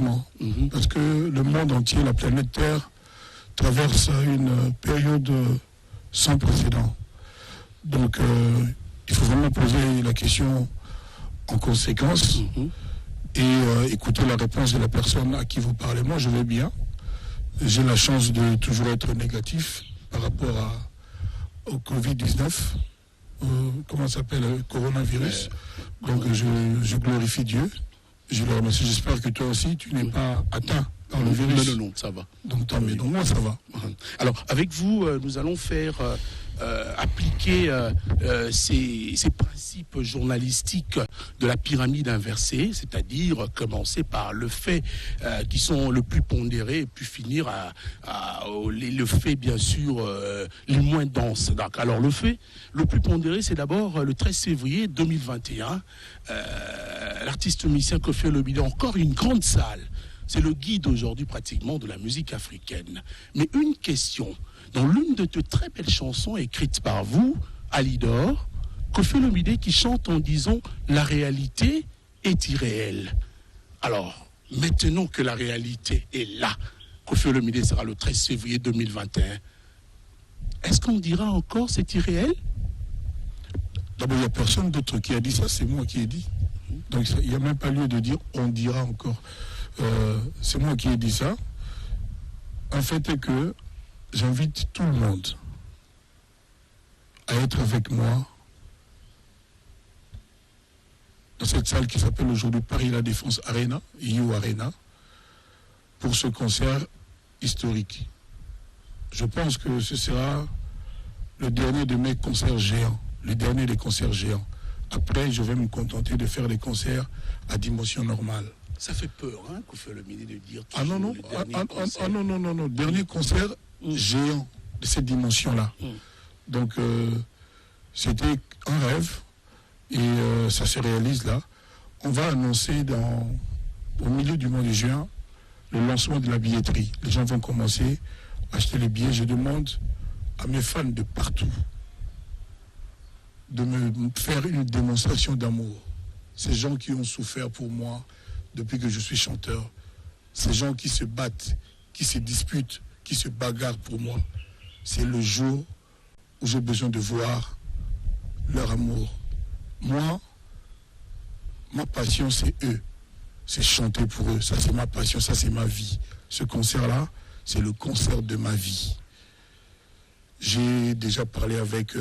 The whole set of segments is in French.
malheureusement, parce que le monde entier, la planète Terre, traverse une période sans précédent. Donc, il faut vraiment poser la question en conséquence et écouter la réponse de la personne à qui vous parlez. Moi, je vais bien. J'ai la chance de toujours être négatif par rapport au Covid-19. Comment ça s'appelle, le coronavirus. Donc, je glorifie Dieu. Je le remercie. J'espère que toi aussi, tu n'es pas atteint par le virus. Non, ça va. Donc, tant mieux. Donc, moi, ça va. Alors, avec vous, nous allons faire appliquer ces principes journalistiques de la pyramide inversée, c'est-à-dire commencer par le fait qui sont le plus pondérés et puis finir le fait, bien sûr, les moins denses. Donc, alors, le fait le plus pondéré, c'est d'abord le 13 février 2021. L'artiste musicien Koffi Olomide, encore une grande salle. C'est le guide aujourd'hui pratiquement de la musique africaine. Mais une question, dans l'une de très belles chansons écrites par vous, Alidor, Koffi Olomide qui chante en disant « La réalité est irréelle ». Alors, maintenant que la réalité est là, Koffi Olomide sera le 13 février 2021. Est-ce qu'on dira encore c'est irréel? D'abord, il n'y a personne d'autre qui a dit ça, c'est moi qui ai dit. Donc, il n'y a même pas lieu de dire on dira encore. C'est moi qui ai dit ça. En fait, est que j'invite tout le monde à être avec moi dans cette salle qui s'appelle aujourd'hui Paris La Défense Arena, You Arena, pour ce concert historique. Je pense que ce sera le dernier de mes concerts géants, le dernier des concerts géants. Après, je vais me contenter de faire des concerts à dimension normale. Ça fait peur, hein, Koffi Olomide, de dire tout non. Dernier concert géant de cette dimension-là. Donc, c'était un rêve et ça se réalise là. On va annoncer au milieu du mois de juin le lancement de la billetterie. Les gens vont commencer à acheter les billets. Je demande à mes fans de partout de me faire une démonstration d'amour. Ces gens qui ont souffert pour moi depuis que je suis chanteur, ces gens qui se battent, qui se disputent, qui se bagarrent pour moi, c'est le jour où j'ai besoin de voir leur amour. Moi, ma passion, c'est eux. C'est chanter pour eux. Ça, c'est ma passion, ça, c'est ma vie. Ce concert-là, c'est le concert de ma vie. J'ai déjà parlé avec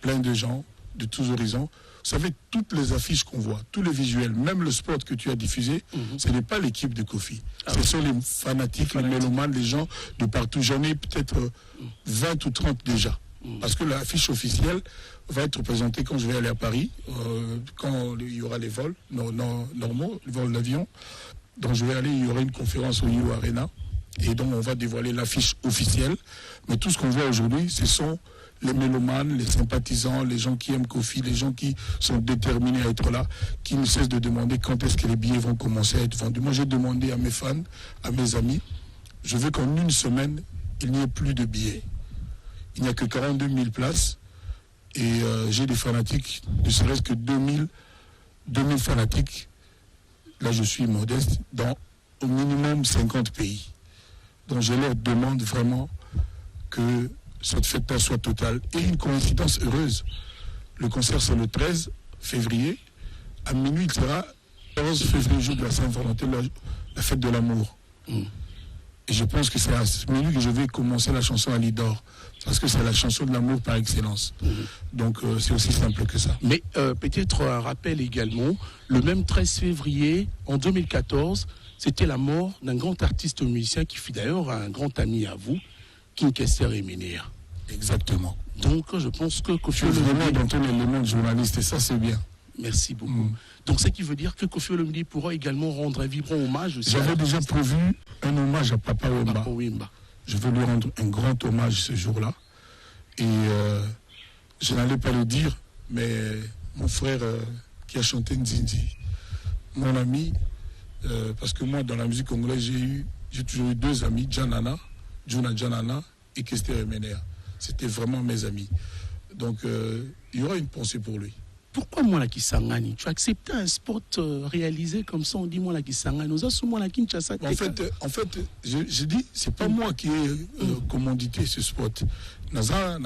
plein de gens de tous horizons. Vous savez, toutes les affiches qu'on voit, tous les visuels, même le spot que tu as diffusé, ce n'est pas l'équipe de Koffi. Ce sont les fanatiques, les mélomanes, les gens de partout. J'en ai peut-être 20 ou 30 déjà. Parce que l'affiche officielle va être présentée quand je vais aller à Paris, quand il y aura les vols normaux, les vols d'avion. Donc je vais aller, il y aura une conférence au You Arena. Et donc on va dévoiler l'affiche officielle. Mais tout ce qu'on voit aujourd'hui, ce sont les mélomanes, les sympathisants, les gens qui aiment Koffi, les gens qui sont déterminés à être là, qui ne cessent de demander quand est-ce que les billets vont commencer à être vendus. Moi, j'ai demandé à mes fans, à mes amis, je veux qu'en une semaine, il n'y ait plus de billets. Il n'y a que 42 000 places et j'ai des fanatiques, ne serait-ce que 2000 fanatiques. Là, je suis modeste, dans au minimum 50 pays. Donc, je leur demande vraiment que cette fête-là soit totale. Et une coïncidence heureuse. Le concert, c'est le 13 février. À minuit, il sera 11 février, jour de la Saint-Valentin, la fête de l'amour. Et je pense que c'est à ce minuit que je vais commencer la chanson Alidor. Parce que c'est la chanson de l'amour par excellence. Donc, c'est aussi simple que ça. Mais peut-être un rappel également, le même 13 février, en 2014, c'était la mort d'un grand artiste musicien qui fut d'ailleurs un grand ami à vous, King Kester Emenea. Exactement. Donc, je pense que Koffi Olomide... vraiment dans tous les éléments de journaliste, et ça, c'est bien. Merci beaucoup. Donc, ce qui veut dire que Koffi Olomide pourra également rendre un vibrant hommage aussi. J'avais déjà prévu un hommage à Papa Wemba. Je veux lui rendre un grand hommage ce jour-là. Et je n'allais pas le dire, mais mon frère qui a chanté Nzinzi, mon ami, parce que moi, dans la musique congolaise, j'ai toujours eu deux amis, Juna Janana et Kester Emenea. C'était vraiment mes amis. Donc, il y aura une pensée pour lui. pourquoi moi la Kisangani? Tu as accepté un sport réalisé comme ça, on dit moi la Kisangani. Nous avons moi la Kinshasa. En fait, je dis, c'est pas moi qui ai commandité ce sport. Naza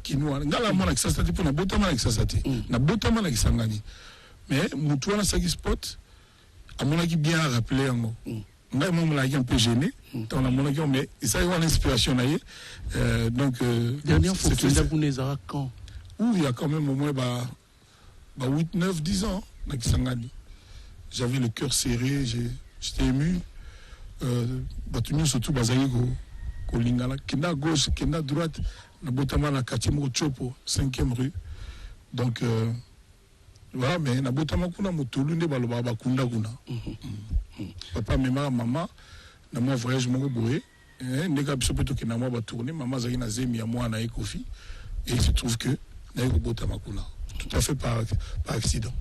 kinua. Ngala moi la Kisangani pour na botama la Kisangani. Na botama la Kisangani. Mais mutuana saki sport, à mon avis bien rappelé en moi je me un peu gêné, mais ça a eu une inspiration. Donc, dernière fois que vous avez quand il y a quand même au moins 8, 9, 10 ans. J'avais le cœur serré, j'étais ému. Surtout Kolingala, Kenda gauche, Kenda droite, Nabotama la Katimo Chopo, 5e rue. Donc, voilà, mais Nabotama Kuna Motolunde Baloba Bakunda Kuna. Papa, maman, na moi voyage mon bourré. Nega biso peto ke na moi ba tourner, maman zaki na zemi ya moi na ekofi. Et il se trouve que na Botama Kuna. Tout à fait par accident.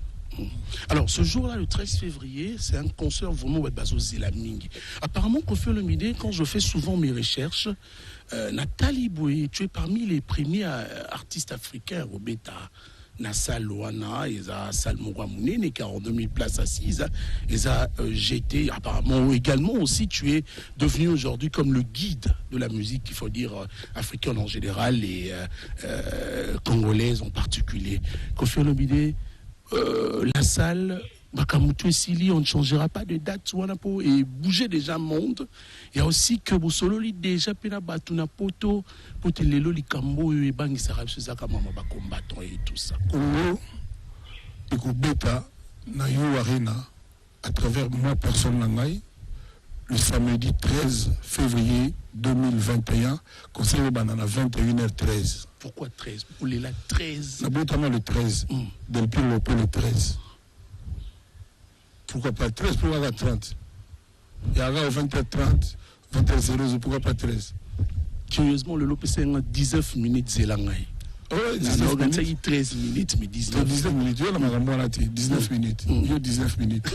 Alors, ce jour-là, le 13 février, c'est un concert vraiment Bazo Zilaming. Apparemment, Koffi Olomide, quand je fais souvent mes recherches, Nathalie Boye, tu es parmi les premiers artistes africains, Robeta. Nasa Loana, ils ont Salmora Mounene, 42 000 places assises, ils ont GT. Apparemment, également aussi, tu es devenu aujourd'hui comme le guide de la musique, il faut dire africaine en général et congolaise en particulier. Koffi Olomide, la salle, Bakamutu et Sili, on ne changera pas de date et bouger déjà monde. Il y a aussi que Bosololi déjà pena batuna poto potelelo likambo et bangi sarab sezaka mama ba combattant et tout ça. Congo et Kobeta na yo arena à travers moi personne nangai le samedi 13 février 2021 conseil banana 21h13. Pourquoi 13? Pour les la 13. Notamment le 13. Depuis le 13. Pourquoi pas 13? Pourquoi pas 30? Il y a 20h30, 20h00, pourquoi pas 13? Curieusement, le Lopé, 19 minutes, c'est là. Oui, 19 minutes. 13 minutes, mais 19 minutes. 19 minutes. 19 minutes.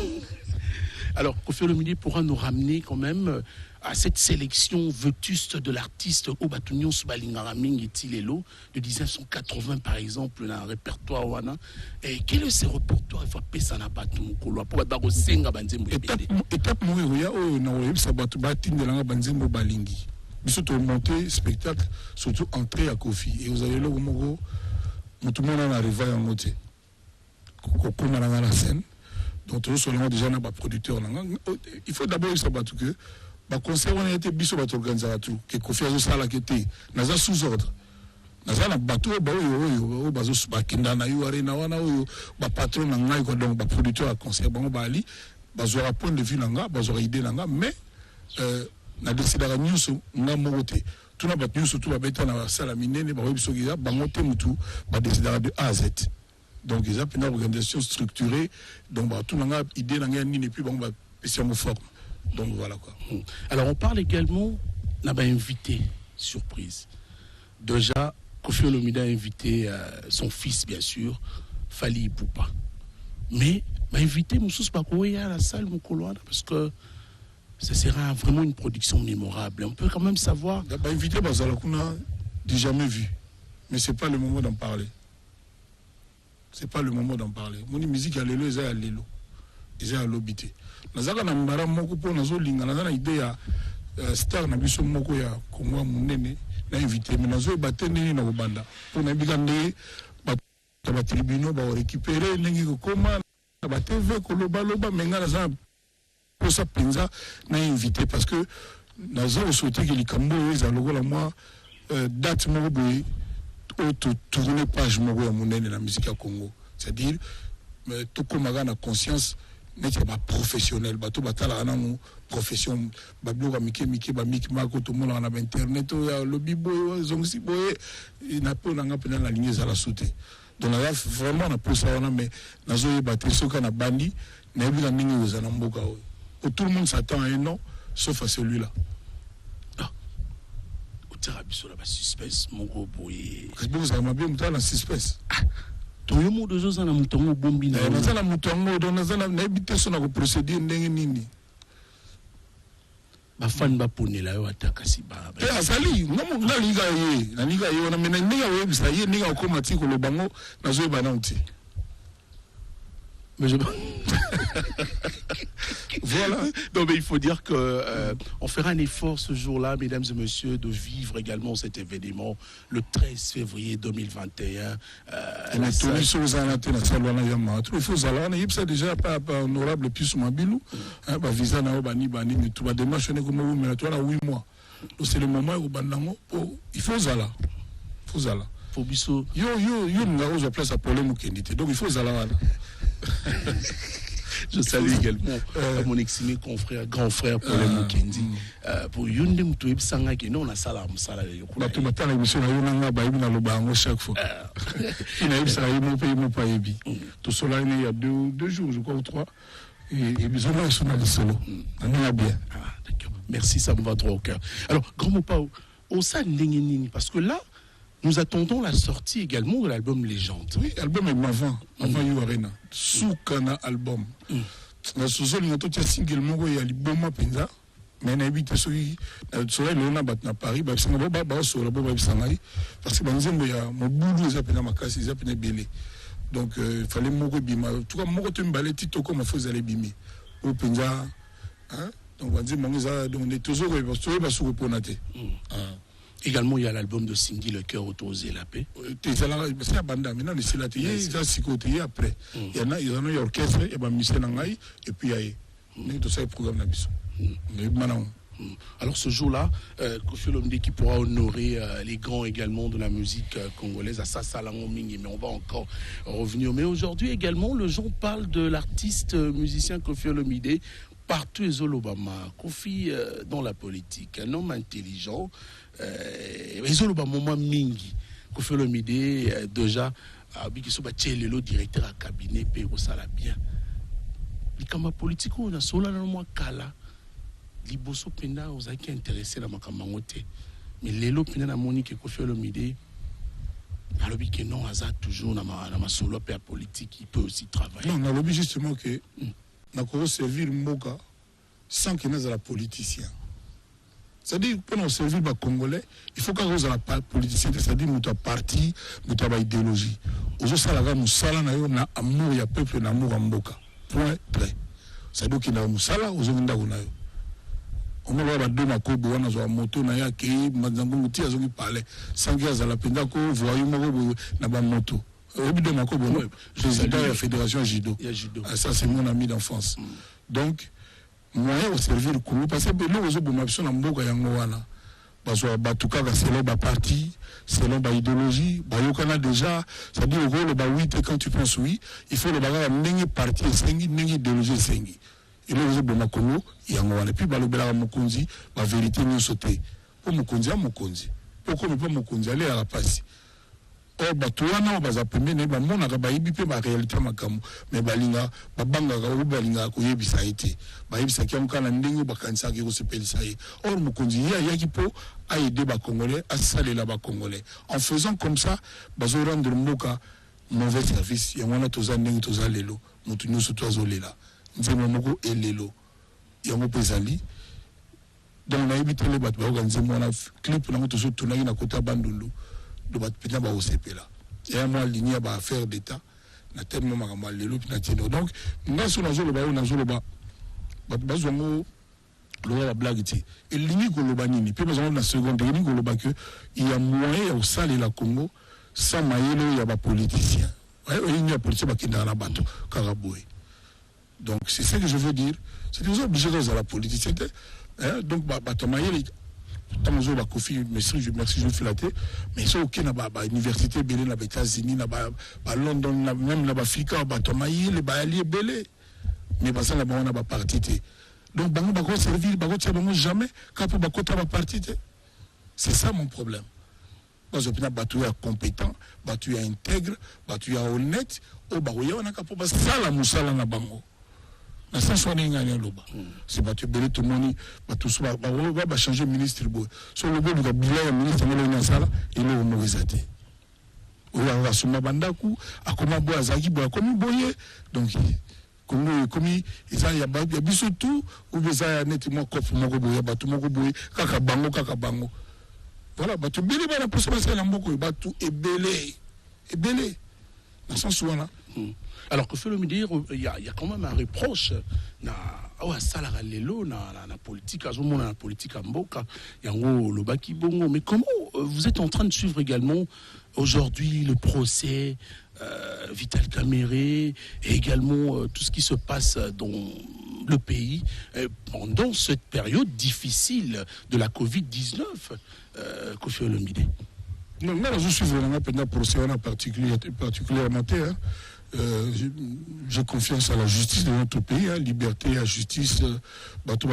Alors, Koffi Olomide pourra nous ramener quand même à cette sélection vétuste de l'artiste Obatunion Subalingaraming et Tilelo de 1980 par exemple dans le répertoire wana. Et quel est ce répertoire? Il faut appeler ça na batu mukolo pour ba senga banzembo ebele. Étape moya o na oyebisa batu batindelanga banzembo balingi. Biso to monter spectacle surtout entrée à Koffi et vous avez le moko tout le monde en arrive en moté. Koko na la scène. Donc tout seulement déjà na ba producteur il faut d'abord savoir que ba concert on a été biso ba organiser tout que Koffi azo sala kete naza sous ordre naza na bateau ba oyo bazo ba kinda na yo arena wana oyo ba patron na ngai ko donc ba producteur à concert bango ba ali bazo ra point de vue nanga bazo ra idée nanga mais na décider la news nga moté tout na ba news tout ba beta na sala minene ba biso giza bango te mutu ba décider de A à Z. Donc ils ont une organisation structurée donc tout le monde idée et puis bon spécialement forme. Donc voilà quoi. Alors on parle également n'a pas invité surprise. Déjà Koffi Olomide a invité son fils bien sûr Fally Ipupa. Mais m'a invité Moussous Bakoye à la salle Mukoloana parce que ce sera vraiment une production mémorable. On peut quand même savoir invité Bazala Kuna j'ai jamais vu. Mais c'est pas le moment d'en parler. C'est pas le moment d'en parler. Mon musique à l'élo, ils à l'élo. Ils à l'obité. Nazaka na mbara moko po nazo linga na idée ya star na biso moko ya Kongo munene na invité mais nazo batene na obanda. Pour na bigande ba tribunaux ba récupérer nengi ko koma ba TV ko loba menga na pour ça penza na invité parce que nazo souhaité que les Kambo ils a logo la moi date moko boy tourner page moko ya munene na musique ya Congo, c'est-à-dire tout comme na conscience n'est pas professionnel bato batala na profession bablo mike ba mike mako to mona na internet ya lobby boy zongsi boy na po na ngapena la ligne za la sauter donc là vraiment na pour ça mais nazo yebate soka na bandi na yebika ningi za na mboka tout le monde s'attend à un nom sauf à celui-là. Biso la suspense moko boye vous avez bien muta na suspense toyo mo dozo za na mutongo bombi na na mutongo do na za na ebite so na ko procéder ndenge nini ba fan ba ponela yo ataka si ba azali ngomo na liga ye na mena ninga we bisa ye ninga ko matiko lo bango na zo ba na uti Mais je... Voilà. Non, mais il faut dire que on fera un effort ce jour-là, mesdames et messieurs, de vivre également cet événement le 13 février 2021. Il faut ça déjà pas honorable puis sur ma bilou. Visa na bani bani tu vas démarcher comme mais toi là 8 mois. Donc c'est le moment où il faut ça là. Il faut ça là. Faut biso. Yo n'a pas place à problème kendité. Donc il faut ça là. Je salue également mon estimé confrère, grand frère Paul Mukendi. Pour Yunde Moutoub Sanga qui non a salam sala de Yokula. Tu m'attends la mission à Yonanga Baïbi dans le bango chaque fois. Il a eu ça, il m'a payé mon païbi. Tout cela il y a 2 jours, je crois, ou 3. Et besoin de son avis solo. On est bien. D'accord. Merci, ça me va droit au cœur. Alors, grand Mopao, au sein de parce que là, nous attendons la sortie également de l'album Légende. Oui, l'album est avant You Arena. Soukana album. Na sous-sol, il y a un single mongo et album penza. Mais na habite celui soleil le na bat na Paris, ba sanga ba so la ba sangai parce que banzembo ya mo boulou za pena makasi za pena belé. Donc il fallait mongo bima. Tout comme mongo te mbalé tito comme faut aller bimi. Au penza hein. Donc banzembo za donc on est toujours ba so reponaté. Également, il y a l'album de Singhi, Le Cœur autorisé la paix. C'est la bande, maintenant, c'est la télé, il y a psychoté après. Il y en a, orchestre, il y a Michel Nangaï, et puis il y a tout ça, le programme d'Abisso. Alors ce jour-là, Koffi Olomide qui pourra honorer les grands également de la musique congolaise, à Sassa Langomingi, mais on va encore revenir. Mais aujourd'hui également, le gens parle de l'artiste musicien Koffi Olomide. Partout les Olobama, Koffi dans la politique, un homme intelligent, les Olobama mingi, Koffi Olomide déjà, qui sont le directeur à cabinet, Péro Sala bien. Les camarades politiques, on a sola dans moi kala, les bosso penda, on a qui intéressé dans ma camarade. Mais les lots penda na monique Koffi Olomide, alors que non, Aza toujours dans ma solo père politique, il peut aussi travailler. Non, on a l'objet justement que n'a pas servir Mboka sans qu'il y ait un politicien. C'est-à-dire, pour nous servir les Congolais, il faut qu'il y ait un politicien, c'est-à-dire notre parti, notre idéologie. Aujourd'hui, nous avons un amour, il y a peuple, un amour en Mboka. Point, prêt. C'est-à-dire qu'il y a un sala, aujourd'hui, nous avons on a deux makobo, on a un moto, on a un qui mazangouti, on a parlé. Sans qu'il y ait un pendako, voyez, on a un moto. Président de la Fédération Judo. Ça, c'est mon ami d'enfance. Donc, moi, je vais servir le Congo parce que nous, nous avons besoin de Mboka Yangowana. Parce que selon ma parti, selon ma idéologie, il y a déjà, c'est-à-dire, oui, quand tu penses oui, il faut le bagage de parti, de idéologie. Et là, nous avons besoin de Congo, Yangowana. Et puis, le bagage de Mokonzi, la vérité, nous sauter. Pour Mokonzi, à Mokonzi. Pourquoi ne pas Mokonzi aller à la passe? Oh, batuana baza pembeni ba mona ka bayibi pe ba réalité makamu mais balinga babanga ka balinga ko yebisa ite bayebisa ki amkana ndenge bakanisa ki ko sepelisa ye or mukonzi ya ki po a aider ba congolais à saler ba congolais en faisant comme ça bazo rendre mboka mauvais service ya wana toza ndenge toza lelo mutu nyuso tozo lela nzema moko elelo ya mo pezali donc na yebite le batu ba organiser mona clip na moto so tonaki na kota bandundu de battre peut-être au CP là. Et à moi ligne à affaire d'État, na tellement mal le loup na tino. Donc nous sommes dans le bas, on a le bas. Bazongo le la blague ti. Et ligne ko le banini. Puis besoin na seconde ligne ko le bas que il y a moyen au saler la Congo sans maïlo il y a pas politicien. Ouais, il y a politicien qui dans la bateau Karaboué. Donc c'est ce que je veux dire. C'est que vous êtes obligés de la politique. Donc bateau maïlo Tamazo ba Koffi, merci, je filaté, mais c'est ok na ba université belé na États-Unis na ba London na même na ba Afrika ba Tomayi les ba alliés belé. Mais ba ça na ba on a ba parti. Donc bango ba ko servir ba ko tia bango jamais quand ba ko ta ba parti. C'est ça mon problème. Parce que ba tu es compétent, ba tu es intègre, ba tu es honnête, o ba yo na ka po ba sala musala na bango. Na ça soit n'ingani loba c'est pas tu belé tout le monde ba tout ça va changer ministre bo so le bo du bilan ministre ngelo na sala il est morisate o va suma bandaku akoma bo azaki bo komi boye donc komi isa ya ba biso tout ou beza ya nettement kofu moko boye ba tout moko boye kaka bango voilà ba tu belé ba la possibilité na mboko ba tout ebelé na sens wana Alors que fait le dire, il y a quand même un reproche na salara lelo na politique azomona na politique amboka yango lobaki bongo. Mais comment vous êtes en train de suivre également aujourd'hui le procès Vital Kamerhe et également tout ce qui se passe dans le pays pendant cette période difficile de la Covid-19, Kofi Olomide? Non, je suis vraiment un procès en particulièrement. J'ai confiance à la justice de notre pays, liberté à justice. Donc,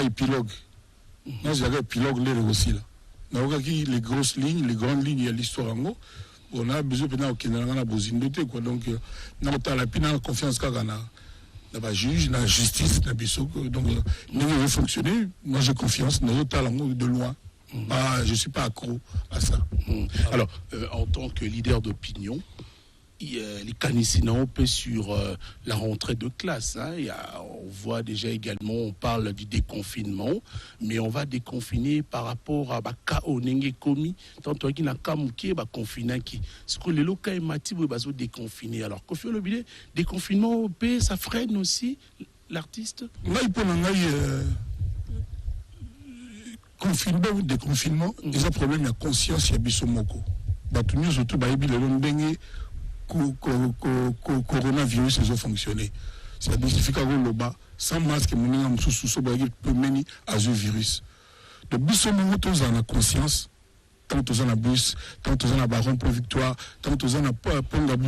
épilogue. Les grosses lignes, les grandes lignes, il y a l'histoire en haut. On a besoin de donc, on a confiance dans la juge, la justice, donc, nous devons fonctionner. Moi, j'ai confiance dans nos talents de loin. Je ne suis pas accro à ça. Alors, en tant que leader d'opinion, les Canisiens sur la rentrée de classe. On voit déjà également, on parle du déconfinement, mais on va déconfiner par rapport à cas Komi. Tant qu'il n'a qu'à mouquer, confiné qui. Ce que les locaux et Mati vont déconfiner. Alors, Kofi Olomide, déconfinement, ça freine aussi l'artiste. Moi, il peut confinement ou déconfinement, il y a un problème de conscience, il y a Bissomoko. Nous, surtout, le coronavirus a fonctionné. C'est-à-dire qu'il faut sans masque, peut mener à ce virus. De Bissomoko, tous en a conscience, tant tous en a bus, tant tous en a baron pour victoire, tant tous en a Ponkabu,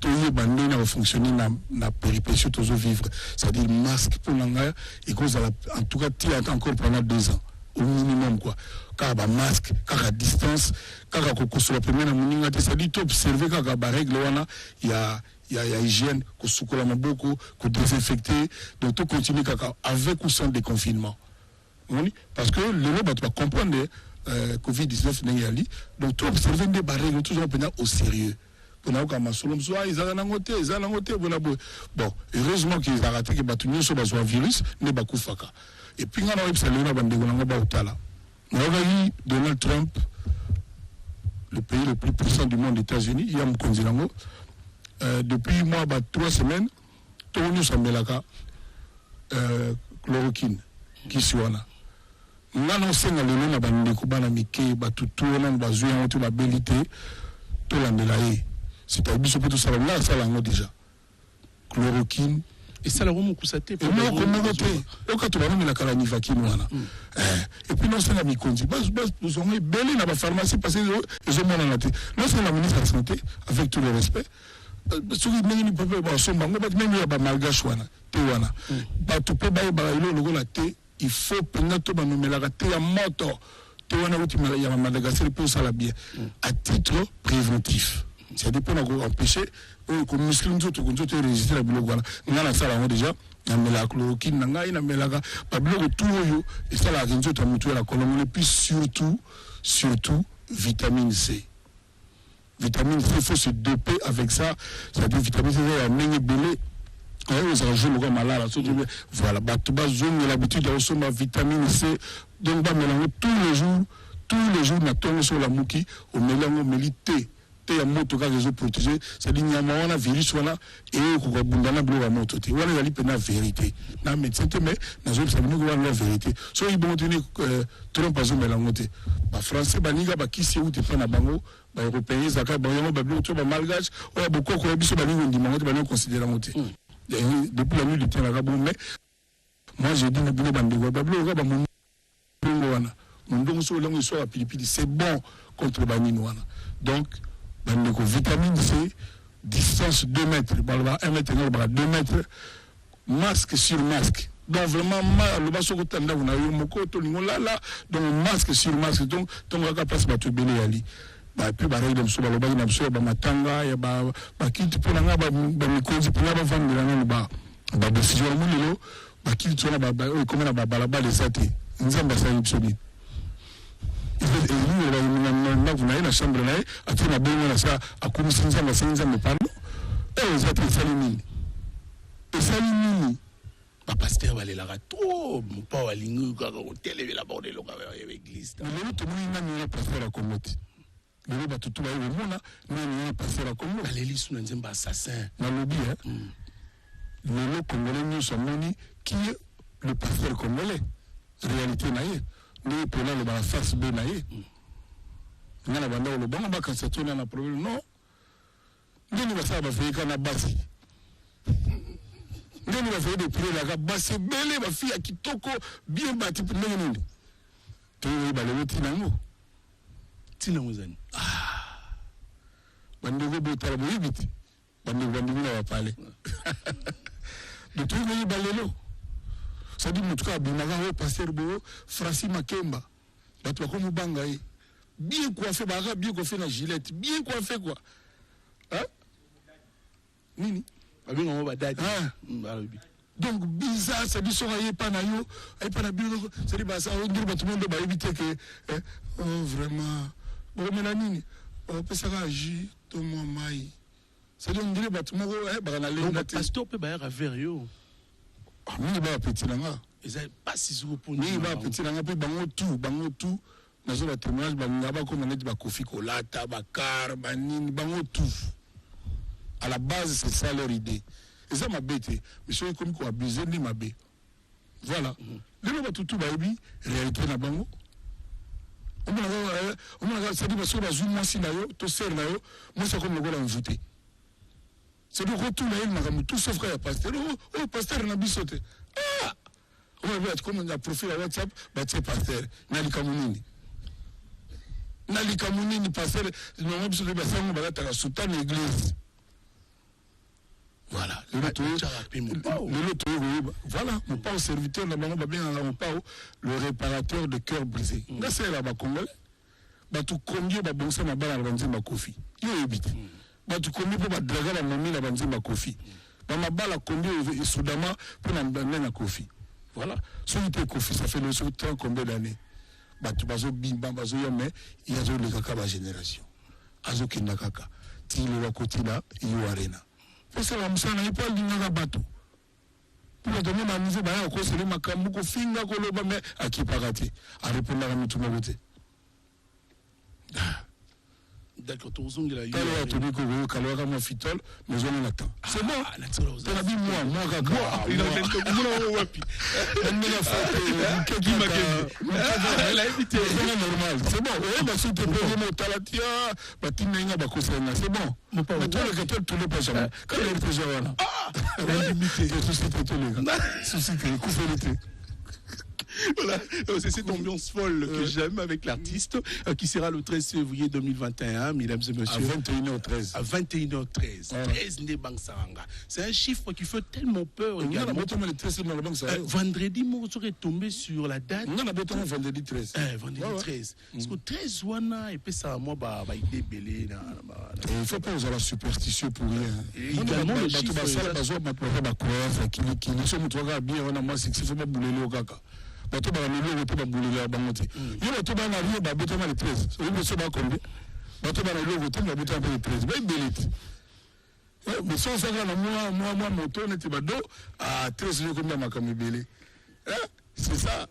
tout le monde va fonctionner dans péripétie tous vivre. C'est-à-dire masque pour l'anglais et qu'on en tout cas tirer encore pendant 2 ans au minimum quoi. Car masque, car à distance, car à coco sur la première moninga, c'est-à-dire tout observer car à règle il y a hygiène, qu'on soukola maboko, qu'on désinfecter, donc tout continuer avec ou sans déconfinement. Parce que le lot va comprendre Covid-19 n'est pas donc tout observer des barrières toujours au sérieux. Bon, heureusement qu'ils ont raté que Batounion soit un virus, n'est pas Koufaka. Et puis, on a eu Donald Trump, le pays le plus puissant du monde, les États-Unis, il y a un continent. Depuis 3 semaines, tout le monde s'en met là, chloroquine, qui soit là. Nous annoncé dans le nom de Bandekouba, Mike, Batutou, Bazoui, Babilité, tout l'année. C'est-à-dire que tout ça, là, ça l'a déjà. Chloroquine. Et ça l'a vraiment coussaté. Et non, comment voter? Et quand tu vas même la calanivakine, et puis non, c'est la Mikondi. Nous avons belé dans la pharmacie parce qu'ils ont mal en la tête. Non, c'est la ministre de la Santé, avec tout le respect. Ce qui est même pas malgache, il faut nommer la thé à moto. À titre préventif. C'est-à-dire pour empêcher que les muscles nous résister à la biologie. Nous avons déjà la chloroquine, et ça la la colonne, et puis surtout, vitamine C. Vitamine C, il faut se doper avec ça. C'est-à-dire vitamine C, il y a un belé. Voilà, l'habitude de recevoir vitamine C. Donc, tous les jours, nous avons sur la mouki, au mélange, au mélité. Il y a un réseau protégé, c'est-à-dire qu'il y a un virus, et il y a la vérité. La médecin, mais nous avons la vérité. Si vous avez Trump, par exemple, les Français, qui sont les Bango, les Européens, les Malgaches, beaucoup de considérer depuis la nuit du temps, mais moi j'ai dit c'est bon contre Baninoana. Donc, vitamine C, distance 2 mètres, 1 mètre, 2 mètres, masque sur masque. Donc vraiment, le bas sur le temps, on a eu mon côté, donc masque sur masque, donc on va passer par tout béné ali. Et puis, il y a des matanga, il y a qui pour la mikozi, pour la vendre la décision, qui sont là, comme on a balaba les athées. Nous avons ça une chose. Il y a la chambre là, à tout la bonne ça, à commission de la pardon. Et les athées salimini. Et salimini. pasteur balelaka trop mopa walingi kaka kotelevela borde elonga ya église lelo tomoni nani ya pasteur ya Congo te lelo bato tu baye komona nani ya pasteur ya Congo baleli su na nzembo assassin nalobi lelo congolais nyonso amoni qui est le pasteur congolais réalité na ye ndenge mpona alobaka face b na ye nga na banda kolobanga bakanisa tona na problème non ndeni basala bafeyika na basi ndeni bafeye deprilaka basi ebele bafi ya kitoko bien bati ndenge nini toyoyeba lelo ntina yango ezani bandeko botala boyebi te bandeko bandimi na bapale toyoyeba lelo sadi motu kaka abimaka oyo paster boyo Francis Makemba bato bakomobanga ye bien coiffé baka bien coiffé na gilette bien coiffé quoi hein nini abinga mo badadi donc bizarre c'est biso aye pa na yo aye pa na bino c'est ba ça on dit bato monde ba éviter que oh vraiment bon mena nini pesa ka ji to mo mai c'est donc dire bato mo ba na lenga te pasteur pe ba ya vers yo mini ba petit nanga eza pas si zo pour ni ba petit nanga pe bango tout nazo ba témoignage ba ba ko maneti ba kofi kolata ba car ba nini bango tout à la base c'est ça leur idée et ça m'a bêté monsieur comme quoi abuser ni m'a bé voilà le ba tout ba ebi réalité na bango on a ça dit parce que bazou moi si na yo to ser na yo moi c'est comme le gars envoûté c'est le retour là il m'a tout sauf frère pasteur oh pasteur na bisote on va voir comment on a profil à WhatsApp ba c'est pasteur na likamunini nalikamunini pasteur non biso ba sango ba ta sultan église voilà voilà mon père serviteur na bango ba bien mon père le réparateur de cœur brisé nga c'est là ba congolais ba tout combien ba bonsa na bala ba nzemba kofi yo ebite ba tout combien pour ba draga ba mami na ba nzemba kofi ba mabala combien et soudainement pour na na kofi voilà so ite kofi ça fait le sur temps combien d'années ba tout bazo bimba bazo yo mais il y a le kaka ba génération azo kinda kaka ti le wakoti là yo arena parce que la musana n'est pas l'inga bateau pour le donner ma mise ba ko sele makambu ko finga ko loba mais akipakati a répondre à mutu mabote d'accord tout zongi la kalo ya tobi ko kalo ka mo fitol mais on attend c'est bon tu as dit moi kaka il a fait comme moi wapi on me la fait qui m'a la évité c'est normal c'est bon ouais bah si tu peux me talatia bah tinga ba ko sena c'est bon mon papa toi le gâteau tout le pas jamais quand il est déjà là la limité société tout les gars société couper voilà, c'est cette ambiance folle que j'aime avec l'artiste qui sera le 13 février 2021, mesdames et messieurs. À 21h13. À 21h13. 13 Nebang Saranga. C'est un chiffre qui fait tellement peur. Vendredi, moi, je serais tombé sur la date. Non, on a vendredi 13. Vendredi 13. Parce que 13 wana, et puis ça, moi, il est belé. Il ne faut pas user la superstition pour rien. Également, le chiffre. bato ba milio ko ba bulila bango te yo bato ba na rio ba botama le 13 so yo so ba kombe bato ba na rio ko te ba botama le 13 ba belite mais so ça na moi moto ne te ba do à 13 yo ko na makami belé c'est ça.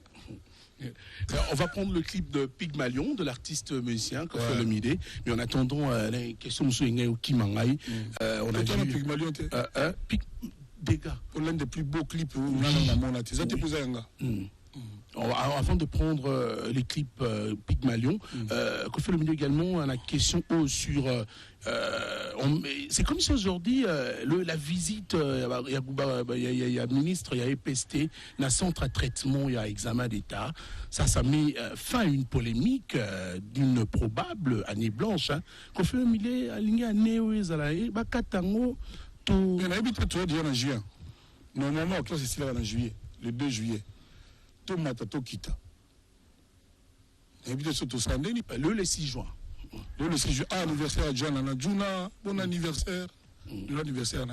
On va prendre le clip de Pygmalion, de l'artiste musicien Koffi Olomide, mais en attendant la question de Kimangai, on a vu Pygmalion des gars pour l'un des plus beaux clips on a dans mon ça te posé un gars. Avant de prendre les clips Pygmalion, Koffi Olomide également la question sur c'est comme si aujourd'hui la visite il y a ministre il y a EPST na centre à traitement il y a examen d'état ça met fin à une polémique d'une probable année blanche Koffi Olomide alingi année ezala bakatango to on a habité toi déjà en juin normalement classe ici là en juillet le 2 juillet tout matato kita habité surtout sandeni le 6 juin. Le 6 juin, anniversaire à John Anadjuna, bon anniversaire. L'anniversaire,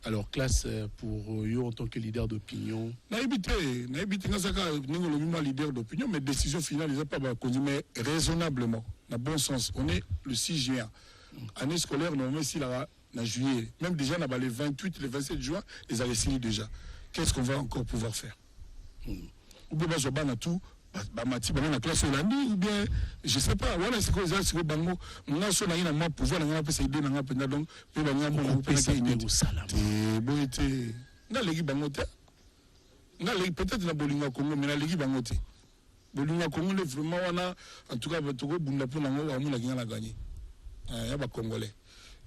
alors, classe pour eux en tant que leader d'opinion. N'a évité, nous leader d'opinion, mais décision finale, ils n'ont pas connu, mais raisonnablement, dans bon sens. On est le 6 juin. Année scolaire, normalement, ici, là, en juillet. Même déjà, on a les 28, les 27 juin, ils avaient signé déjà. qu'est-ce qu'on va encore pouvoir faire? Ou bien je bats tout, mati bango na classe Hollandi, ou bien je sais pas. Voilà, c'est quoi ça, c'est bango. Moi sur na moi pouvoir na ngapa c'est idée na ngapa donc pe bango mo pe ça idée sala. Et bon était na legi bango te. Na legi peut-être na bolinga Congo mais na legi bango te. Bolinga Congo le vraiment wana en tout cas batoko bunda pour na ngo wa mo na kinga na gagner. Ya ba congolais.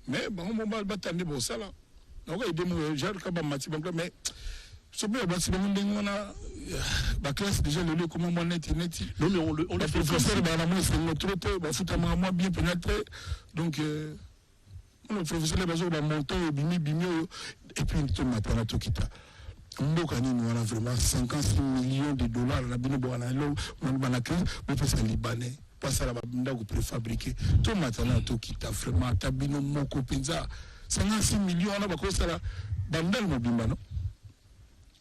Mais bango mo ba batande bo sala. Na ko idée mo genre ka ba mati bango mais c'est bien, c'est bon, on a la classe déjà le lieu comment moi net. Non mais on le fait professeur bah la moi c'est notre trop bah fout à moi bien pénétré donc le professeur les bases bah monter bimi et puis tout matin tout quitta mboka ni on a vraiment 56 millions de dollars la bino bona lo on a crise on fait ça libanais pas ça la banda ko préfabriquer tout matin tout quitta vraiment tabino moko penza 56 millions on a ba ko ça la banda le mobimba non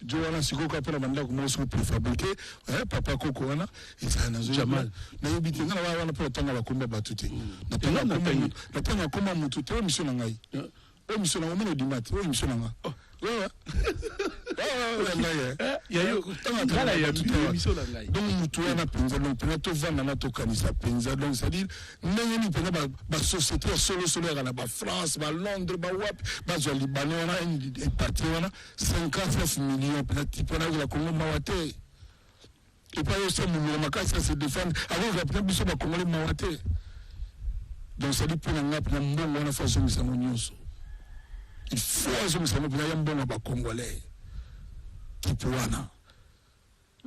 Joana siko ka pela banda ko mo so préfabriqué papa koko wana et ça na Jamal na yebite ngala wana pela tanga ba komba batuti na tanga koma mutu te mission na ngai o mission na mo dimati o mission na nga donc mutu wana penza donc pena to vanda na to kanisa penza donc c'est à dire ndenge ni pena ba société solo na ba France ba Londres ba wap ba zo Liban wana une partie wana 59 millions pena type na la Congo mawate et pas yo ça mo makasa se défendre avant la pena biso ba Congolais mawate donc ça dit pour nga pena mbongo wana façon misango nyonso il faut que nous soyons bien bons à Congolais. Type wana.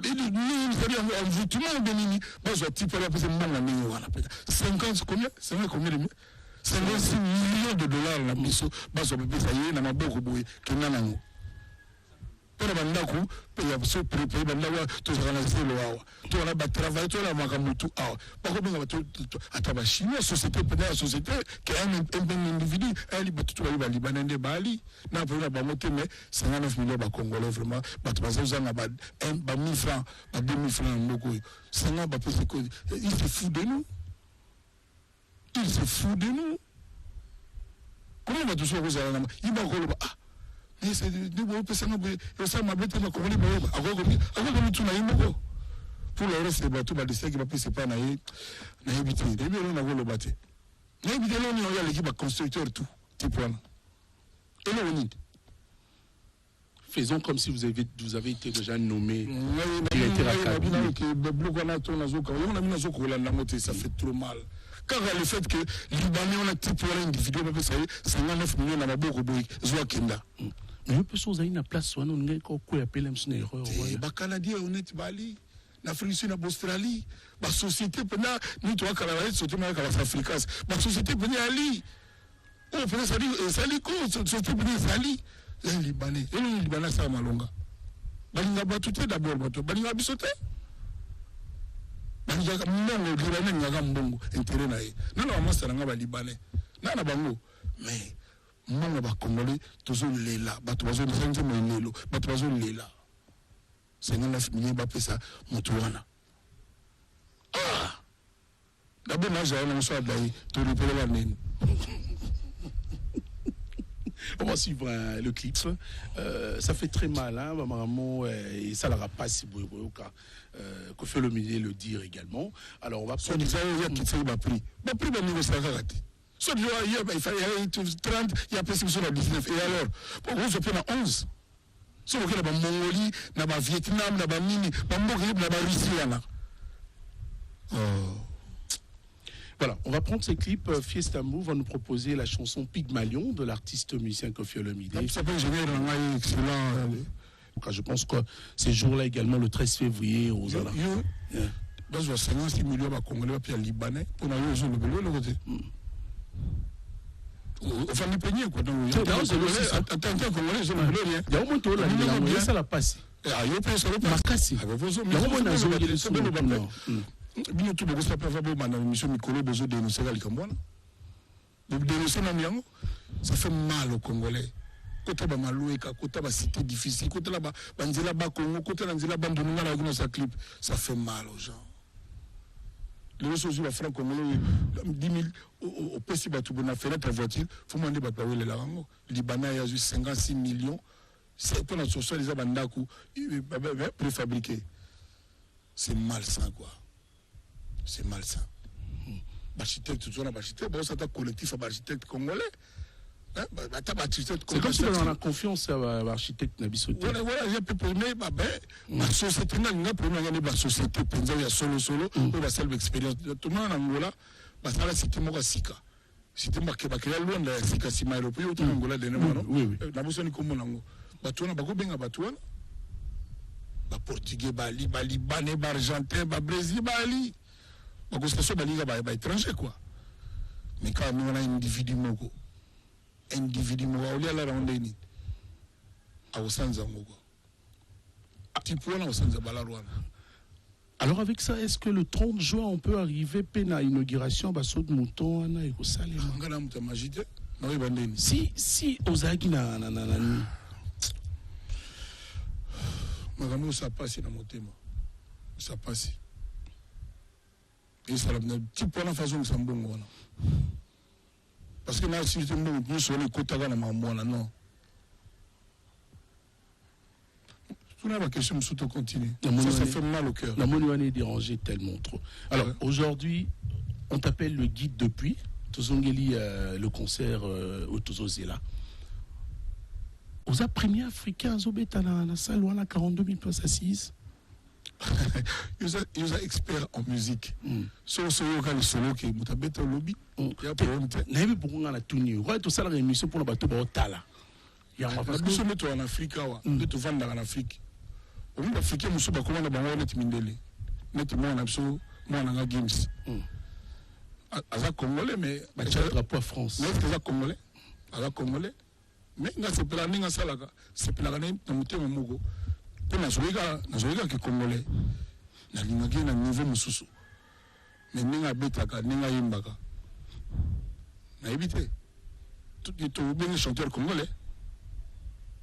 C'est-à-dire, on veut tout le monde béni. Moi, je type là, parce que moi, on a 50 combien? 50 combien de 56 millions de dollars la mission. Bah, ça peut pas ça y est, n'a beaucoup boué. Qui n'a pas pour la bande coup, payer absolument préparer bande là, tout ça na zéro awa. Tout on a ba travail, tout la makamutu awa. Pas comme on va tout ataba chinois société pénale société qui a un individu, elle ba tout la libanais de Bali. Na pour la ba monter mais 59 millions ba congolais vraiment, ba tu vas ça na ba 1000 francs, ba 2000 francs mboko. 50 ba peut il se fout de nous. Il se fout de nous. Comment on va tout ça vous allez il va encore ah et c'est de beau personne et ça m'a bête na Congolais ba ako tout na yimoko pour le reste des bateaux ba de ça qui va plus c'est pas na habité et bien on a volé bateau na habité là on a l'équipe constructeur tout type là et là on y faisons comme si vous avez été déjà nommé directeur à cabinet ça fait trop mal. Car le fait que Libanais on a type individuel peut ça 59 millions na maboko boy zwa kenda. Mais je peux sauver une place on ngai ko appeler une erreur. Ba Canadien honnête Bali, l'Afrique sur l'Australie, ba société pena ni toi kala société ma kala africaine. Ba société pena ali. Oh pena sali ko société pena sali. Les Libanais, et les Libanais ça malonga. Balinga batute d'abord bato, balinga bisote. Balinga mbongo Libanais ngaga mbongo intérêt nae. Nana wa masa nga ba Libanais. Nana bango. Mais mbongo ba Congolais tozo lela, bato bazo nzenze mo lelo, bato bazo lela. 59 millions ba pesa mutu wana. Ah. D'abord na jaona mo so dai, to repele la nene. On va suivre le clip. Ça fait très mal, hein, maman, et ça l'aura pas si beau que fait le milieu le dire également. Alors on va prendre. Il y a qui s'est pris. Ma prix de niveau ça a raté. Soit il fallait 30, il y a presque sur la 19. Et alors, pour vous, je peux à 11. Si vous voulez, dans Mongolie, dans le Vietnam, dans le Mini, dans le Russie, Voilà, on va prendre ces clips. Fiesta Move va nous proposer la chanson Pygmalion de l'artiste musicien Koffi Olomide. Je pense que ces jours-là également, le 13 février, aux Alas. Dans 56 millions de Congolais et Libanais, pour aller aux Olomide, le côté. Enfin, les peigner, quoi. Donc, il y a Congolais, ils ont le rien. Il y a au moins tout là, il y a ça la passe. Il y a ça la passe. Il y a au moins bino tout beaucoup ça peut faire bon dans mission Mikolo besoin de dénoncer la Likambwana de dénoncer na miango ça fait mal aux Congolais côté ba maloueka côté ba cité difficile côté là ba nzela ba Congo côté là nzela ba ndonga na kuna sa clip ça fait mal aux gens les choses la franc congolais 10 000 au possible tout bon a fait la voiture faut demander ba pawele la rango Libanais a eu 56 millions C'est pour notre social, les abandaku, préfabriqués. C'est malsain, quoi. C'est malsain. L'architecte, tout ça, l'architecte, bon, c'est un collectif d'architectes congolais. C'est comme si on a confiance à l'architecte Nabisoté. Voilà, j'ai pu prendre ma société, la société, il y a solo, il y a seule expérience. Tout le monde en Angola, c'était moi, Sika. C'était moi qui ai loin de Sika, si ma européen, tout le Angola, de Nemano. Oui. La bosse ni comme Nango. Batouna, Bagobenga, Batouana. Portugais, Bali, Libanais, Argentin, Brésil, Bali. Bagostation, Bali, étranger, quoi. Mais quand nous, on a un individu, on a la randonnée. Alors avec ça, est-ce que le 30 juin, on peut arriver à l'inauguration de mouton et au Salem? Si aux Aguina, ça passe dans mon thème. Ça passe. Et ça la petit point de façon que ça me bon. Parce que là, si nous sommes les quotas dans ma moine, non. Tout la question me continue. Ça fait mal au cœur. La monnaie est dérangée tellement trop. Alors aujourd'hui, on t'appelle le guide depuis. Tozongeli le concert au Tozozela. Aux premiers africains, Zobeta dans la salle, on a 42 000 places assises. Ils sont experts en musique. Sur le solo qui est au lobby. Il y a problème. Il y a beaucoup de tuni. Il y a tout ça dans l'émission pour le bateau de Otala. Il y a un peu en Afrique. Il y a vendre en Afrique. Au monde africain, nous sommes comment on a net mindeli. Net moi on a besoin moi on a games. Aza congolais mais drapeau à France. Mais est-ce que congolais? Aza congolais. Mais nga c'est plané nga salaka. C'est plané na mutema mugo. Pour nazoika que congolais. Na lingaki na niveau mususu. Mais ninga betaka ninga yimbaka. Na éviter. Tout bien chanteur congolais.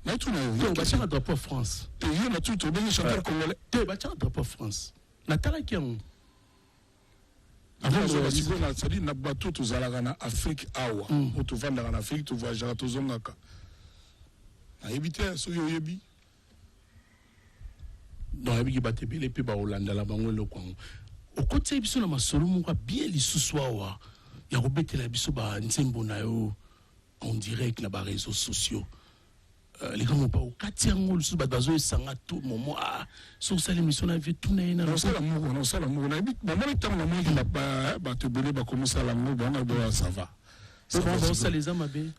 Mais tout na drapeau France. Et il y a tout bien chanteur congolais. Tu vas drapeau France. Na talaki en avant de na bateau to zalaka na Afrique awa. Pour to vendre en Afrique, to voyager to zongaka. Na éviter so yoyebi. Dans la vie qui les pays Hollande la bango le Congo. Au côté biso na masolo monga bien lisusuwa. Ya robete la biso ba nsembo na yo en direct na ba réseaux sociaux. Les gens n'ont pas au quartier ngol su ba bazo sanga tout moment sur ça l'émission na vie tout na ina. Non ça l'amour na bit maman temps na moi qui ba te belé ba commencer la ngo ba na ça va. Ça va ça les amabé.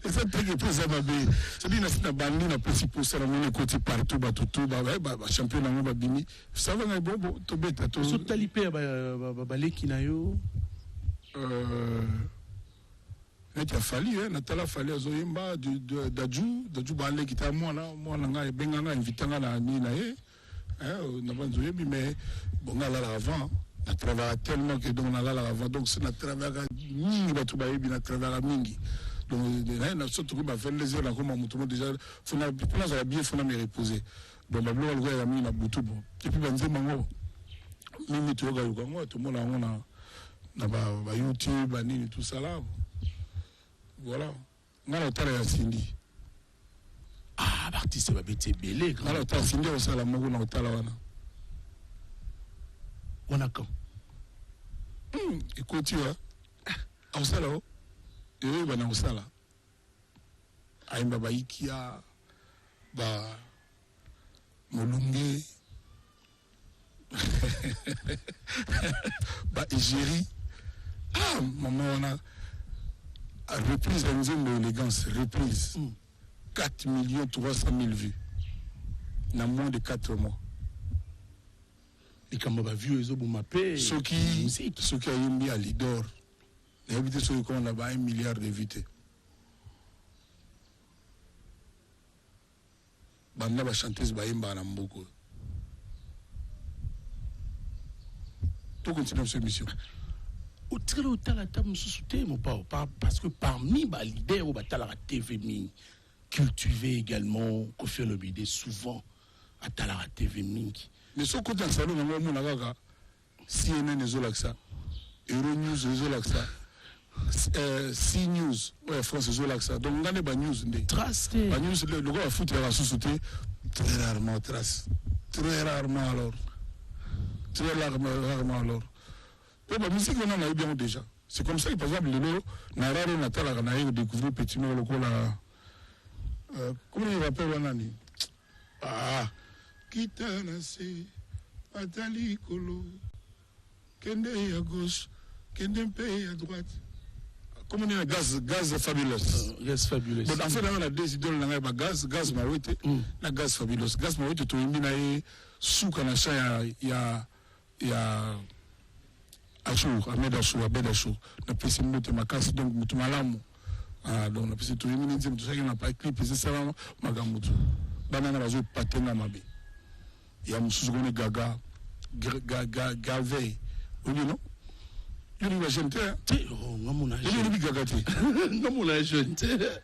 Et ça peut être plus amabé. C'est dit na bandi na principal ça na côté partout ba tout ba champion na ba bini. Ça va bon to beta to. So talipé ba leki na yo. Il a fallu, Natala fallu à Zoyimba, d'Adjou Balé qui était à moi, là, Benganga, invitant à Nina, mais bon, là, avant, on travaille tellement que donc on a là avant, donc c'est notre travail, Mingi, notre travail Mingi. Donc, on a surtout fait les heures, comme on déjà, on a bien, on a me reposer. Donc, on a mis la boutou, et puis, on a dit, Mingi, tu regardes, tout le monde a YouTube, tout ça là. Voilà. On a le Cindy. Ah, l'artiste va être belé. On a le Cindy au Salam, on a le Talawana. On a quand? Écoute, tu vois, au Salam, et oui, on a au Salam. Aïmba Baïkia, Molungue, Égérie. Ah, maman, on a. Reprise à une d'élégance, reprise. 4 300 000 vues. Dans moins de 4 mois. Et quand on va vu, ils ont mappé. Ceux qui ont mis à l'idor, les habitants sont qu'on a 1 milliard de vues. Banda va chanter ce baïmba à Mboko. Tout continue cette mission. Parce que parmi les leaders, on a TV cultivé également, Kofi Olomide souvent à la TV. Mais ce côté de salon, on a CNN et Zolaxa, Euronews et Zolaxa, C News, ouais, France Zolaxa. Donc, on a des news. Trace. Les news, le gars a foutu la sous-souté. Très rarement, trace. Très rarement alors. Très rarement alors. Mais la musique, on en a eu bien déjà. C'est comme ça que, par exemple, Nararo Natal a découvert Petit Mot, comment il rappelle Wanani? Ah, Kitanase, Atali Kolo, Kende à gauche, Kende à droite. Comment on dit gaz fabulous? Gaz fabulous. Bon, en fait, on a des idées, on a gaz maouette, la gaz fabulous. Gaz maouette, tu as mis sous Kanacha, il y a Achour, Ahmed Achour, Abed Achour. On a passé une macasse, donc, Moutoumalamu. Donc, on a passé tout le monde, tout ça, on n'a pas écrit, c'est ça, Magamutu. Banana Bazo, Patenga Mabe. Il y a Moussougoune Gaga, Gavé. Oui, non? Il y a jeune terre. Oh, non, mon âge. Il y a Gagati. Non, mon âge jeune terre.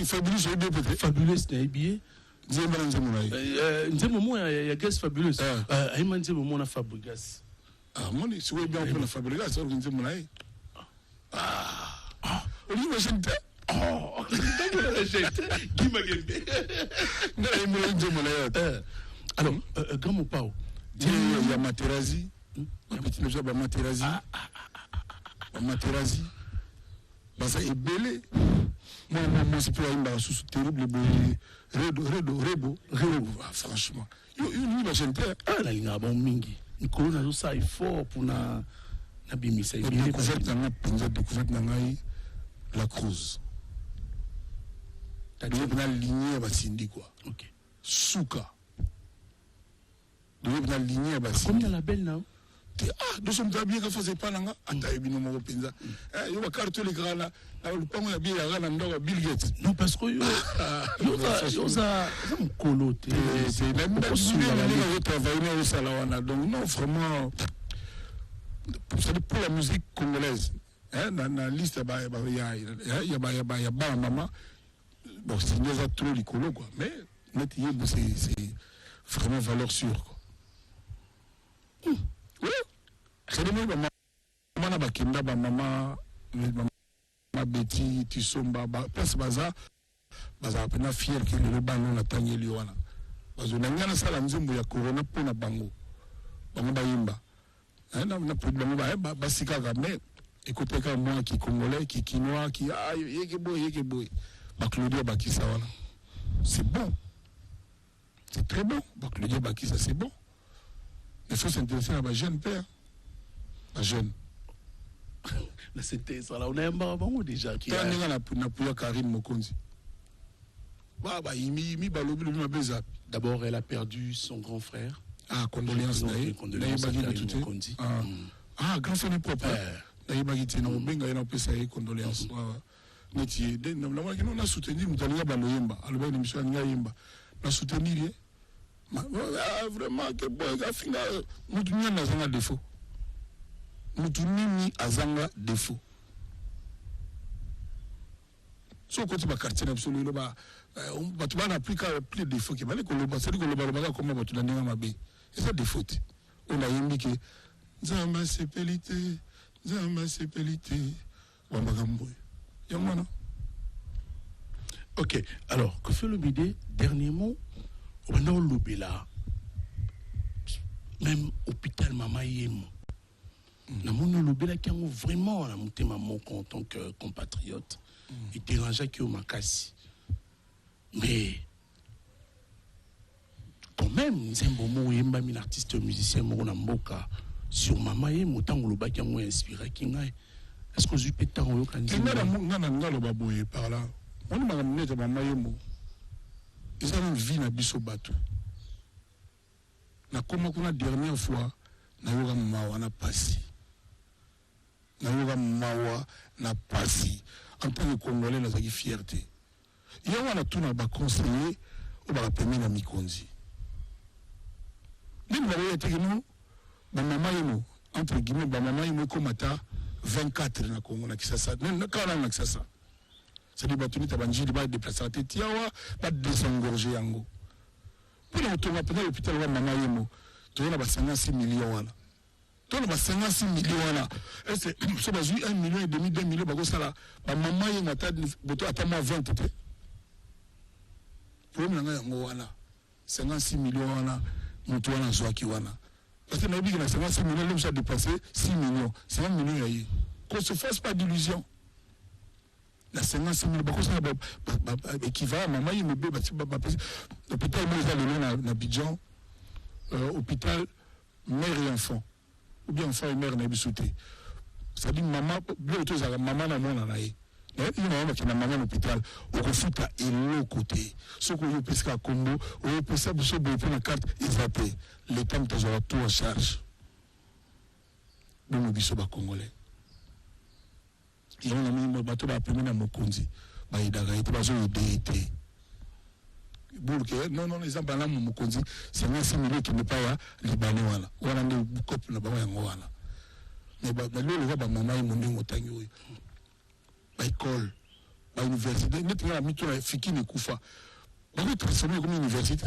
Fabuleux, c'est bien peut-être. Fabuleux, c'est un billet. Nzembo, il y a gaz fabuleux. Il m'a dit, on a Fabregas. Ah, moi, si vous bien pour la Fabregas, ça vous dit, ah, on dit, jeune terre. Oh, qui m'a gagné. Alors, grand mon pao. Il y a Materazzi. Petit monsieur, Materazzi. Materazzi. Ça est belé. Moi, c'est pour un sous terrible. Rebo. Franchement. Il va chanter. Ah, la ligne a bon mingi. Nicolas n'a pas fort pour na bimisa. Il a découvert la Cruz. Il a ligné à Sindi quoi. Ok. Souka. Il a ligné à Sindi. Combien la belle non? Ah, nous sommes bien qu'à faire pas là. Attends, il nous penza. Il va carter les gars là. Le pain a bien là dans Bill Gates. Non parce que yo ça me colote. C'est même pas sûr de travailler au Salawana. Donc non vraiment pour la musique congolaise. Dans la liste il y a maman. Bon, c'est déjà trop licolo quoi. Mais c'est vraiment valeur sûre quoi. Oui. C'est le même maman bakenda ba maman Betty Tisomba place baza pena fier que le bano na tangeli wana. Bazo nangana sala nzembo ya corona pona bango. Bango bayimba. Na problème ba sika ga mais écoutez quand moi qui congolais qui quinois qui yeke boy. Ba Claudio Bakissa wana. C'est bon. C'est très bon. Ba Claudio Bakissa c'est bon. Il faut s'intéresser à ma jeune père. Ma jeune. C'était ça là. On a un baron déjà qui a... Karim Mokonzi. D'abord, elle a perdu son grand frère. Ah, condoléances. Condoléances à Karim Mokonzi. Ah, grand frère propre. Condoléances. On a soutenu Moutalia Baloyemba. Alors, une émission à Yemba. On a soutenu. Vraiment, que bon, nous avons défaut. Nous avons défaut. Si on continue à quartier absolument, on va plus de défauts qui valent que le bassin que le barbaga comme on va dans ma baie. Et ça défaut. On a indiqué Zamba sépélité, Zamba sépélité. Wambagamboy. Yamana. Ok, alors, que fait le BD dernièrement? On a lobé là, même hôpital Mama Yemo. On a lobé là qui a vraiment monté ma mot en tant que compatriote et dérangé qui au Makassi. Mais quand même, c'est un bon mot, il y a un artiste musicien Mboka sur Mama Yemo, tant que le bac a moins inspiré Kingaï. Est-ce que je peux t'en dire? Il y a un baboué par là. On m'a ramené de Mama Yemo. Ils ont une vie na biso bateau. Na comme la dernière fois, na yoga mawa na passé. Na yoga mawa na passé. En tant que Congolais, nous avons fierté. Il y a tout na ba conseiller ou ba permis na Mikonzi. Même la réalité que nous, ba mama yimo entre guillemets ba mama yimo komata 24 na Congo na Kisasa. Na kana na Kisasa. C'est des bâtonnets tabanji, des déplacés à Tiawa, pas de désengorger yango. Puis on tourne à l'hôpital de Mama Yemo, tu vois, 56 millions. Toi, on a 56 millions. C'est 1,5 million, 2 millions. Ma maman, il m'a dit, attends-moi 20. Pour moi, 56 millions. Parce que nous avons 56 millions, nous avons dépassé 6 millions. 50 millions. Qu'on ne se fasse pas d'illusions. La 56 millions, équivalent, maman, il me dit, l'hôpital, moi, Abidjan, hôpital, mère et enfant. Ou bien enfant et mère, n'a pas sauté. C'est-à-dire, maman, maman, n'a pas eu. Il y a une maman à l'hôpital, au refus à l'autre côté. Ce qu'on a pesqué à Congo, on a pesqué à la carte, l'État a tout en charge. Nous, nous sommes Congolais. Il y a un bateau qui a appelé à Mokonzi. Il y a un déité. Non, non, les gens qui Mokonzi, c'est un similé qui n'est pas libanais. On a des couples là-bas. Mais le roi, maman, il m'a dit, école, l'université, nous avons mis tout la fiki ne koufa. Nous avons transformé comme université.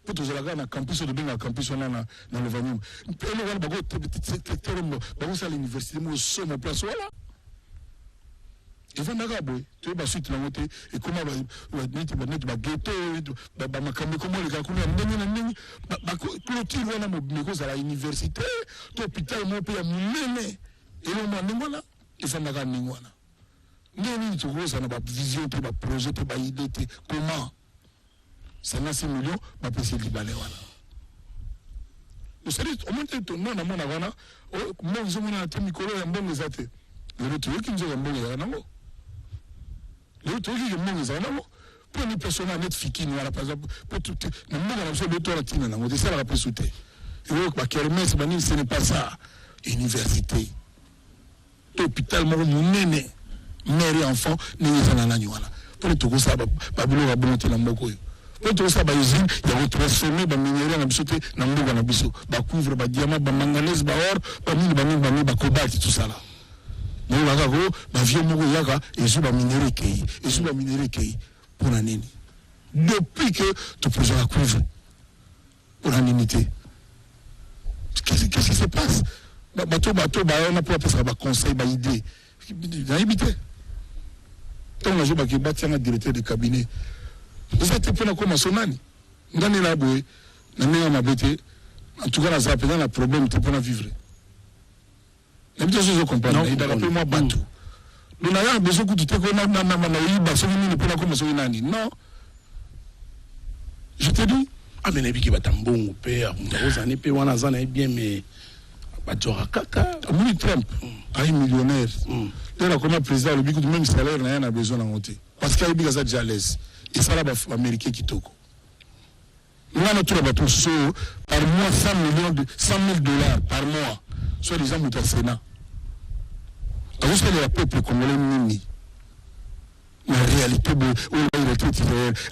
Pour que je la campus de bien campus dans le Vanium. Et nous avons l'université, nous sommes en place voilà. Et vous n'avez tu es suite la montée et comment va ghetto, comment les gars clôture voilà mais à la université, l'hôpital mon pays a mené et le moment là. Il faut que nous ayons une vision, un projet, une idée. Comment 56 millions, je peux essayer de libaner. Vous savez, au moins, non, non, non, moi, je suis un peu micro, un bon les athées. Le truc qui nous a un bon les athées. Le truc qui nous a un bon les athées. Pour une personne à net fiki, nous, par exemple, pour tout, nous, on a besoin de l'autorité, on a ça, la présouté. Et donc, ce n'est pas ça. Université. Hôpital monene mère et enfant ni za na nywana pour tout ça babilo ba bonté na mboko yo pour tout ça ba usine ya retransformer ba minerai na biso te na mbuga na biso ba couvre ba diamant ba manganèse ba or ba cobalt tout ça là mais ba ko ba vieux moko yaka et sous ba minerai kei pour la nini depuis que tu projet à couvre pour la ninité qu'est-ce qui se passe bateau, on a pas ça, conseil, idée. J'ai habité. Tant que j'ai bâti un directeur de cabinet. Vous êtes pour la commensonani. Dans les laboués, la meilleure m'a bêté. En tout cas, la zappe, dans le problème, tu peux la vivre. La petite chose, je comprends. Il a rappelé moi bateau. Nous n'avons pas besoin que tu te connaisses, non. Je te dis. Ah, mais les qui va t'embon au père, vous en épée, on a bien, mais. Trump, un millionnaire. Il a comme président, le but même salaire, il a besoin de monter. Parce qu'il y a déjà à l'aise. Et ça, là, les Américains qui toquent. Nous avons tout le bateau par mois 100 000 dollars par mois. Soit les gens au Sénat. Alors, ce que le peuple congolais mini. La réalité de l'État.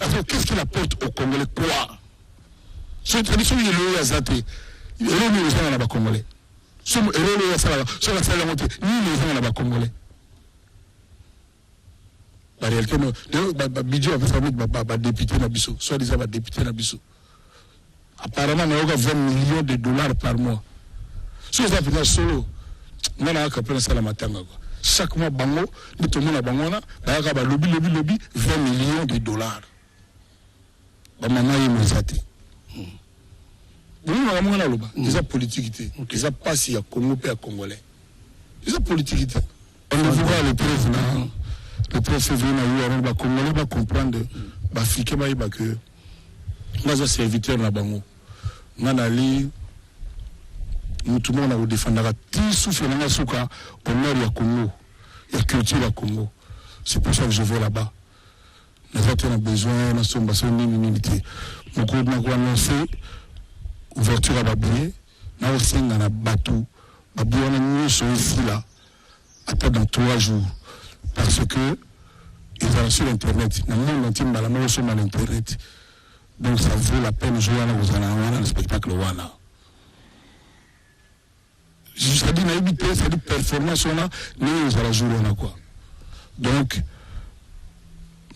Alors, qu'est-ce qu'il apporte au Congolais? Quoi? C'est une tradition, il est là, Zate. Il est là, les Congolais. Sur la salle de montée, ni les gens là-bas congolais. La réalité, Bidjo a fait député Nabiso, soit disant député Nabiso. Apparemment, on a 20 millions de dollars par mois. Si vous avez solo, on a un ça la matin. Chaque mois, Bango, nous tout le monde a Bango, lobby, 20 millions de dollars. Maman, il nous a dit. Ils ont politique, ils ont pas si à Congo et à Congolais. Ils ont politique. On voit le président, le président, les Congolais va comprendre, les Africains que nous sommes serviteurs là-bas. Nous allons, nous tout le monde défendra tout souffle dans la souka au nord du Congo, la culture du Congo. C'est pour ça que je vais là-bas. Nous avons besoin, nous sommes une unité. Nous avons annoncé ouverture à Baboué, nous avons un bateau. Baboué, on a sont ici là, après dans 3 jours. Parce que ils sont sur Internet. Dans le monde entier, nous sommes à l'Internet. Donc ça vaut la peine de jouer dans le spectacle. Ça dit naïveté, ça dit performance, nous allons jouer quoi. Donc,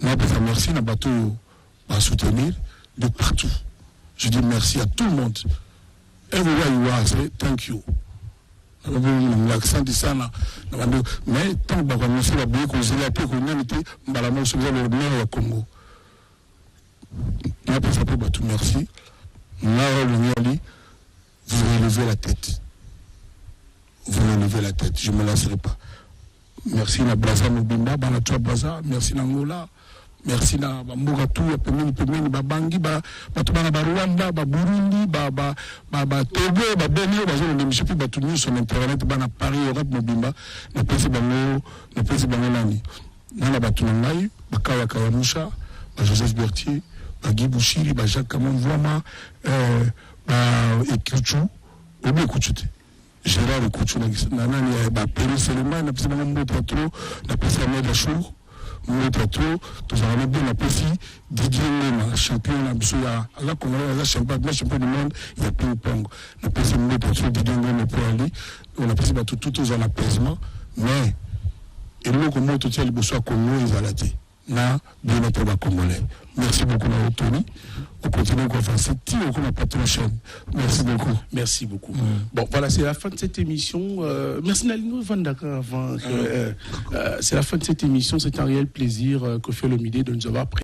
nous avons merci à bateau à soutenir de partout. Je dis merci à tout le monde. everywhere you are, say thank you. L'accent de ça, mais tant que nous sommes là, nous sommes là, nous sommes là, nous au Congo. Merci. Vous relevez la tête. Vous relevez la tête. Je ne me lasserai pas. Merci na Braza Mobimba, Banatua Braza, merci na Ngola, merci na Mbogatu, Pemeni, Babangi, Batubana Rwanda, Burundi, Togo, Benin, je peux battre sur Internet, Bana Paris, Europe, Mobimba, na pesi bango nani. Nana Batunangai, Bakawa Kawamusha, Joseph Berthier, Guy Bouchiri, Jacques Kamon Voama, Ekuchu, Obi Kuchute. Gérard Ekuchu, Nanani, Pérou Seleman, na pesi bango Mbo Patro, na pesi Ahmed Achour, Mbo Patro, tous en bien na pesi Didier Ngoma, champion na biso ya la Congolais, champion du monde, il y a ping-pong. Na pesi Mbo Patro, Didier Ngoma pour aller, on a pesi bateau tout en apaisement, mais et nous comment tout ça les besoins Congo ils allaient na bien être Congolais. Merci beaucoup à Tony. On continue à faire cette on n'a pas de chaîne. Merci beaucoup. Merci beaucoup. Bon, voilà, c'est la fin de cette émission. Merci Nalino Vandaka. C'est la fin de cette émission. C'est un réel plaisir, Koffi Olomide, de nous avoir présenté.